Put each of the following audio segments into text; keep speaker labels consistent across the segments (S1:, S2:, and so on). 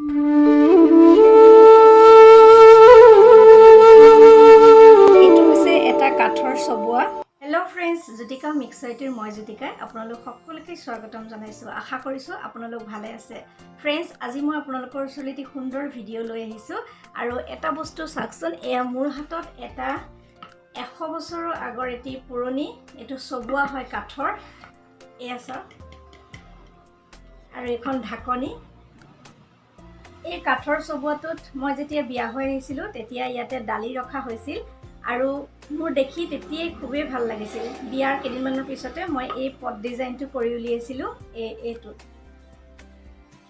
S1: Hello friends, Jyotikamixyt মই জ্যোতিকা আপোনালোক সকলোকে স্বাগতম জনাইছো আশা কৰিছো আপোনালোক ভালে আছে friends আজি মই আপোনালোকৰ ওচৰতে সুন্দৰ ভিডিও লৈ আহিছো আৰু এটা বস্তু চাকচোন এয়া মোৰ হাতত এটা 100 বছৰৰ আগৰ এটি পুৰণি এটো সবুৱা হয় কাঠৰ এয়া চাওক আৰু এখন ঢাকনি এই কাঠৰ সবুৱাটোত মই যেতিয়া বিয়া হৈ আহিছিল তেতিয়া ইয়াতে ডালি ৰখা হৈছিল আৰু মোৰ দেখি তেতিয়াই খুবেই ভাল লাগিছিল বিয়াৰ কেদিনমানৰ পিছতে মই এই পট ডিজাইনটো কৰি উলিয়াইছিলো এইটো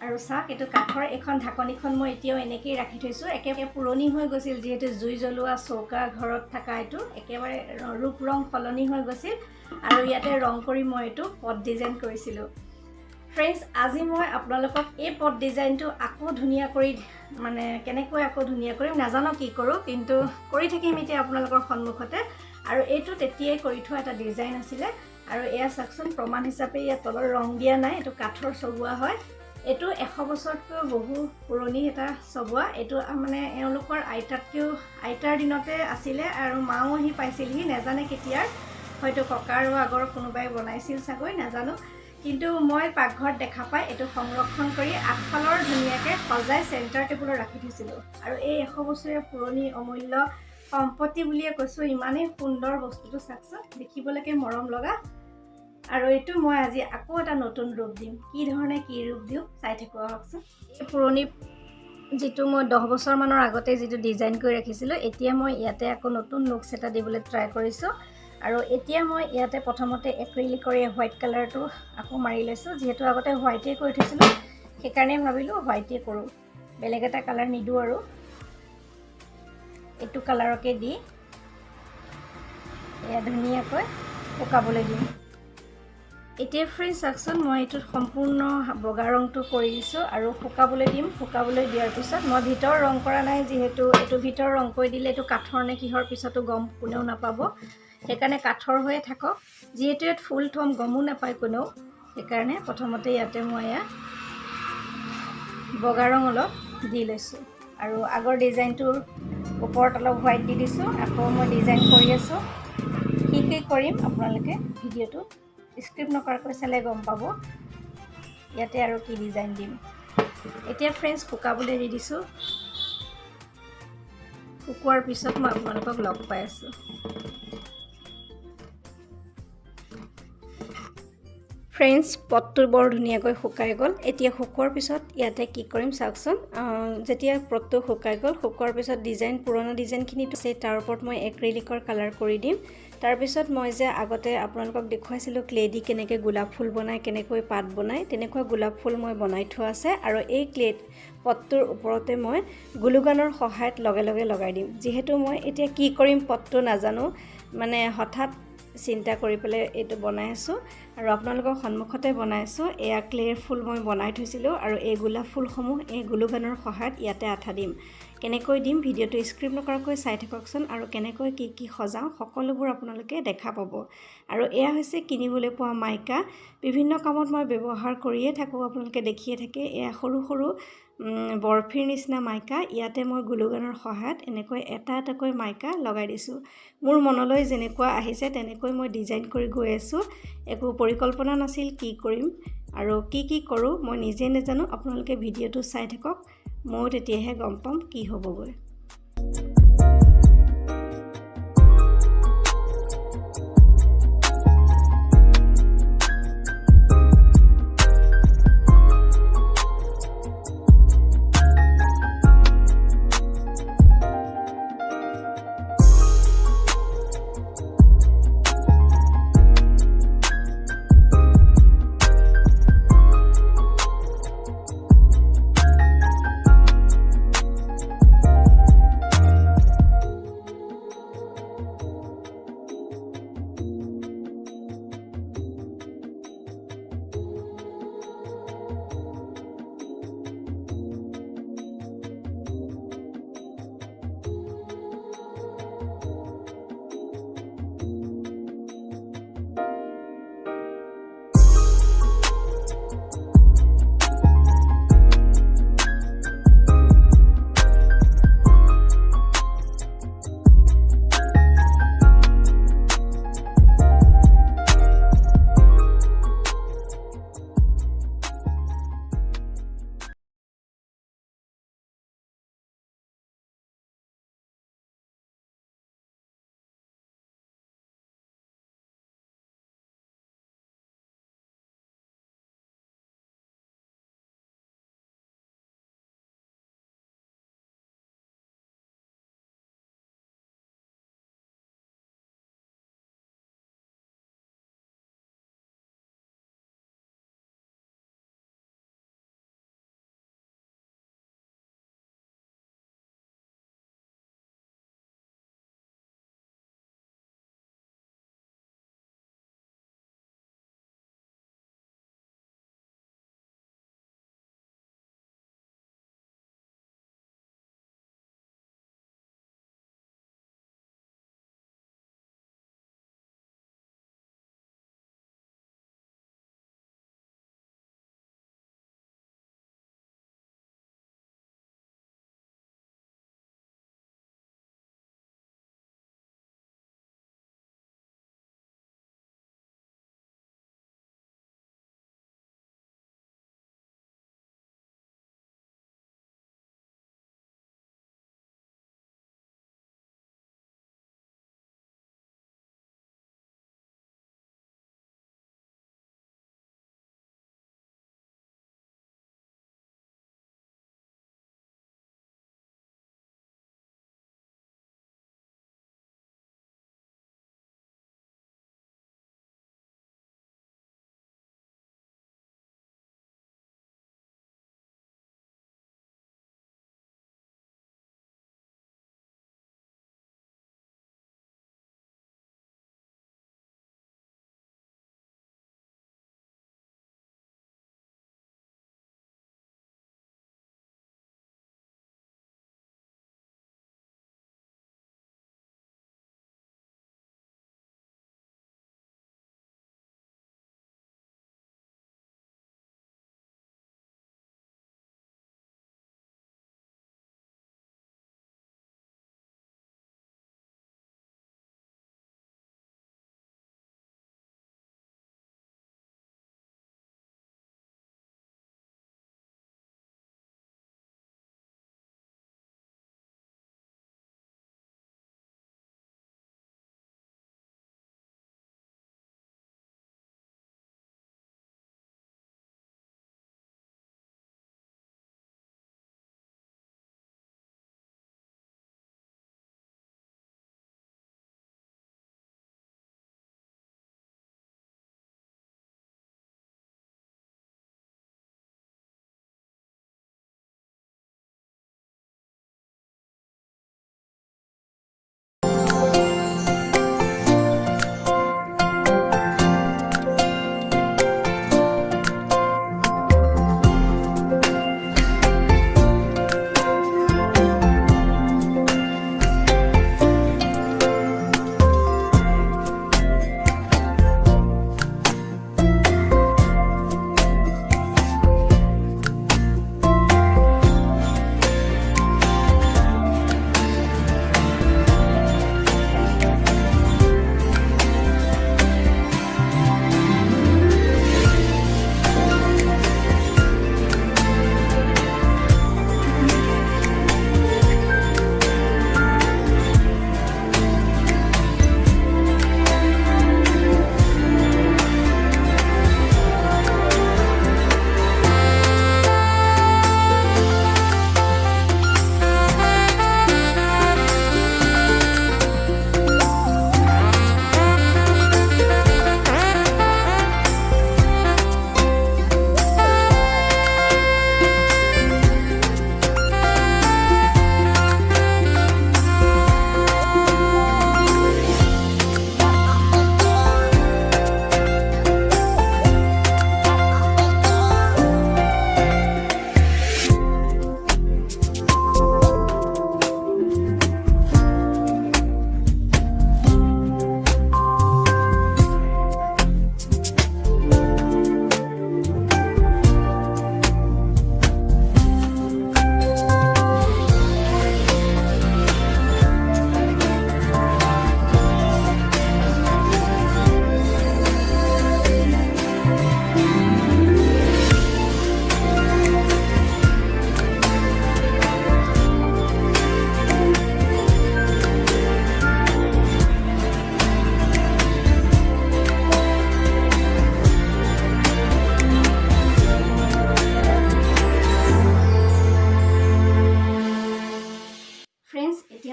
S1: আৰু চাক এটো কাঠৰ এখন ঢাকনিখন মই এতিয়াও এনেকৈ ৰাখি থৈছো একেবাৰে পুৰণি হৈ গৈছিল যেহেতু জুই জ্বলোৱা চৌকা ঘৰত থকা এটো একেবাৰে ৰূপ ৰং সলনি হৈ গৈছিল আৰু ইয়াতে ৰং কৰি মই এটো পট ডিজাইন কৰিছিলো Friends, আজি মই আপোনালোকক এই পট ডিজাইনটো আকো ধুনিয়া কৰি মানে কেনেকৈ আকো ধুনিয়া কৰি নাজানো কি কৰো কিন্তু কৰি থাকিম এতিয়া আপোনালোকৰ সন্মুখতে আৰু এইটো তেতিয়াই কৰি থোৱা এটা ডিজাইন আছিল আৰু এয়া সাকচন প্ৰমাণ হিচাপে ইয়া তলৰ ৰং দিয়া নাই এটো কাঠৰ সবুৱা হয় এটো 100 বছৰতকৈ বহু পুৰণি এটা সবুৱা এটো মানে এওঁলোকৰ আইতাৰ দিনতে আছিল আৰু মাও হি পাইছিলহি নেজানে কেতিয়াৰ হয়তো ককাৰ আগৰ কোনোবাই বনাইছিল চাগৈ নাজানো কিন্তু মই পাকঘৰত দেখা পাই এটো সংৰক্ষণ কৰি আগফালৰ ধুনিয়াকে সজাই সেন্টাৰ টেবুলত ৰাখি থৈছিলো আৰু এই 100 বছৰীয়া পুৰণি অমূল্য সম্পত্তি বুলিয়ে কৈছো ইমানে সুন্দৰ বস্তুটো চাকচোন দেখিবলৈকে মৰম লগা আৰু এটো মই আজি আকৌ এটা নতুন ৰূপ দিম কি ধৰণে কি ৰূপ দিও চাই থাকো আহকচোন এই পুৰণি যেটো মই 10 বছৰ মানৰ আগতে যেটো ডিজাইন কৰি ৰাখিছিলো এতিয়া মই ইয়াতে আকৌ নতুন লুকস এটা দিবলৈ ট্ৰাই কৰিছো আৰু এতিয়া মই ইয়াতে প্ৰথমতে এক্ৰিলিকৰ হোৱাইট কালাৰটো আকৌ মাৰি লৈছো যেহেতু আগতে হোৱাইটে কৰি থৈছিলো সেইকাৰণে ভাবিলো হোৱাইটে কৰো বেলেগ এটা কালাৰ নিদু আৰু এটো কালাৰকে দি এয়া ধুনিয়াকৈ শুকাবলৈ দিম এতিয়া ফ্ৰেন্ডছ আকচন মই এটো সম্পূৰ্ণ বগা ৰংটো কৰি দিছো আৰু শুকাবলৈ দিম শুকাবলৈ দিয়াৰ পিছত মই ভিতৰ ৰং কৰা নাই যেহেতু এটো ভিতৰ ৰং কৰি দিলে এটো কাঠৰ নে কিহৰ পিছতো গম কোনেও নাপাব সেইকাৰণে কাঠৰ হৈ থাকক যেহেতু এত ফুল থম গমু নাপায় কোনেও সেইকাৰণে প্ৰথমতে ইয়াতে মই বগা ৰং অলপ দি লৈছো আৰু আগৰ ডিজাইনটোৰ ওপৰত অলপ হোৱাইট দি দিছো আকৌ মই ডিজাইন কৰি আছো কি কৰিম আপোনালোকে ভিডিওটো স্ক্ৰিপ্ট নকৰাকৈ চালে গম পাব ইয়াতে আৰু কি ডিজাইন দিম এতিয়া ফ্ৰেন্ডছ শুকাবলৈ দি দিছো শুকুৱাৰ পিছত মই আপোনালোকক লগ পাই আছো Friends, পটটো বৰ ধুনিয়াকৈ শুকাই গল এতিয়া শুকুৱাৰ পিছত ইয়াতে কি কৰিম চাওকচোন যেতিয়া পটটো শুকাই গল শুকুৱাৰ পিছত ডিজাইন পুৰণা ডিজাইনখিনি আছে তাৰ ওপৰত মই এক্ৰিলিকৰ কালাৰ কৰি দিম তাৰ পিছত মই যে আগতে আপোনালোকক দেখুৱাইছিলো ক্লে দি কেনেকৈ গোলাপ ফুল বনাই কেনেকৈ পাত বনাই তেনেকুৱা গোলাপ ফুল মই বনাই থোৱা আছে আৰু এই ক্লে পটটোৰ ওপৰতে মই গ্লুগানৰ সহায়ত লগে লগে লগাই দিম যেহেতু মই এতিয়া কি কৰিম পটটো নাজানো মানে হঠাৎ চিন্তা কৰি পেলে এটো বনাই আছো আৰু আপোনালোকৰ সন্মুখতে বনাই আছো এয়া ক্লেৰ ফুল মই বনাই থৈছিলো আৰু এই গোলাপ ফুলসমূহ এই গ্লুগানৰ সহায়ত ইয়াতে আঠা দিম কেনেকৈ দিম ভিডিওটো স্ক্ৰিপ্ট নকৰাকৈ চাই থাককচোন আৰু কেনেকৈ কি সজাও সকলোবোৰ আপোনালোকে দেখা পাব আৰু এয়া হৈছে কিনিবলৈ পোৱা মাইকা বিভিন্ন কামত মই ব্যৱহাৰ কৰিয়ে থাকো আপোনালোকে দেখিয়ে থাকে এয়া সৰু সৰু বৰফিৰ নিচিনা মাইকা ইয়াতে মই গ্লুগানৰ সহায়ত এনেকৈ এটা এটাকৈ মাইকা লগাই দিছো মোৰ মনলৈ যেনেকুৱা আহিছে তেনেকৈ মই ডিজাইন কৰি গৈ আছো একো পৰিকল্পনা নাছিল কি কৰিম আৰু কি কৰো মই নিজে নেজানো আপোনালোকে ভিডিওটো চাই থাকক মই তেতিয়াহে গম পাম কি হ'বগৈ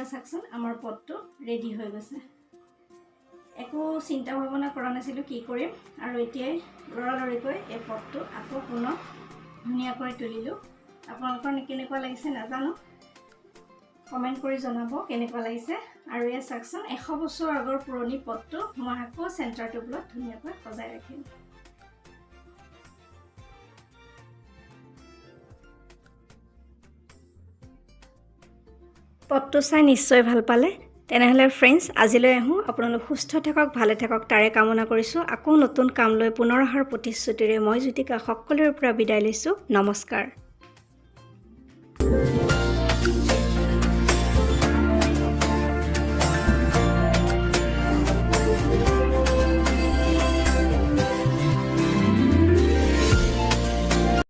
S1: এতিয়া চাওকচোন আমাৰ পটটো ৰেডি হৈ গৈছে একো চিন্তা ভাৱনা কৰা নাছিলোঁ কি কৰিম আৰু এতিয়াই লৰালৰিকৈ এই পটটো আকৌ পুনৰ ধুনীয়াকৈ তুলিলোঁ আপোনালোকৰ কেনেকুৱা লাগিছে নাজানো কমেণ্ট কৰি জনাব কেনেকুৱা লাগিছে আৰু এই চাওকচোন 100 বছৰ আগৰ পুৰণি পটটো মই আকৌ চেণ্টাৰ টেবুলত ধুনীয়াকৈ সজাই ৰাখিম পটটো চাই নিশ্চয় ভাল পালে তেনেহলে ফ্ৰেণ্ডছ আজিলৈ আহোঁ আপোনালোক সুস্থ থাকক ভালে থাকক তাৰে কামনা কৰিছোঁ আকৌ নতুন কাম লৈ পুনৰ অহাৰ প্ৰতিশ্ৰুতিৰে মই জ্যোতিকা সকলোৰে পৰা বিদায় লৈছোঁ নমস্কাৰ